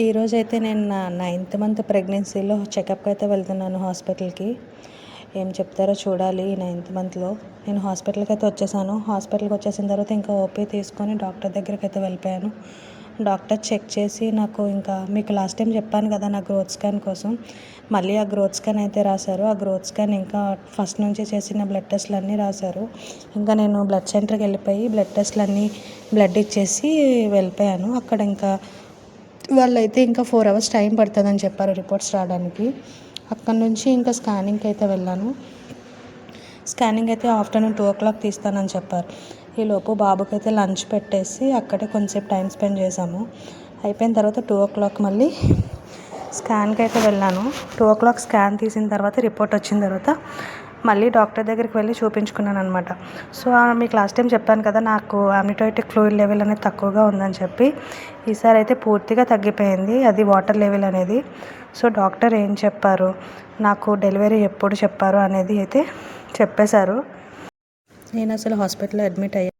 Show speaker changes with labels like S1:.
S1: ఈరోజైతే నేను నా 9th మంత్ ప్రెగ్నెన్సీలో చెకప్కి అయితే వెళ్తున్నాను హాస్పిటల్కి. ఏం చెప్తారో చూడాలి. ఈ 9th మంత్లో నేను హాస్పిటల్కి అయితే వచ్చేసాను. హాస్పిటల్కి వచ్చేసిన తర్వాత ఇంకా ఓపీ తీసుకొని డాక్టర్ దగ్గరికి అయితే వెళ్ళిపోయాను. డాక్టర్ చెక్ చేసి నాకు ఇంకా మీకు లాస్ట్ టైం చెప్పాను కదా నా గ్రోత్ స్కాన్ కోసం, మళ్ళీ ఆ గ్రోత్ స్కాన్ అయితే రాశారు. ఆ గ్రోత్ స్కాన్ ఇంకా ఫస్ట్ నుంచి చేసిన బ్లడ్ టెస్ట్లు అన్నీ రాశారు. ఇంకా నేను బ్లడ్ సెంటర్కి వెళ్ళిపోయి బ్లడ్ ఇచ్చేసి వెళ్ళిపోయాను. అక్కడ ఇంకా వాళ్ళైతే ఇంకా 4 hours టైం పడుతుందని చెప్పారు రిపోర్ట్స్ రావడానికి. అక్కడ నుంచి ఇంకా స్కానింగ్కి అయితే వెళ్ళాను. స్కానింగ్ అయితే ఆఫ్టర్నూన్ 2 o'clock తీస్తానని చెప్పారు. ఈలోపు బాబుకి అయితే లంచ్ పెట్టేసి అక్కడే కొంచెంసేపు టైం స్పెండ్ చేశాము. అయిపోయిన తర్వాత 2 o'clock మళ్ళీ స్కాన్కి అయితే వెళ్ళాను. 2 o'clock స్కాన్ తీసిన తర్వాత రిపోర్ట్ వచ్చిన తర్వాత మళ్ళీ డాక్టర్ దగ్గరికి వెళ్ళి చూపించుకున్నాను అనమాట. సో మీకు లాస్ట్ టైం చెప్పాను కదా నాకు అమ్నియోటిక్ ఫ్లూయిడ్ లెవెల్ అనేది తక్కువగా ఉందని చెప్పి. ఈసారి అయితే పూర్తిగా తగ్గిపోయింది అది వాటర్ లెవెల్ అనేది. సో డాక్టర్ ఏం చెప్పారు, నాకు డెలివరీ ఎప్పుడు చెప్పారు అనేది అయితే చెప్పేశారు. నేను అసలు హాస్పిటల్లో అడ్మిట్ అయ్యాను.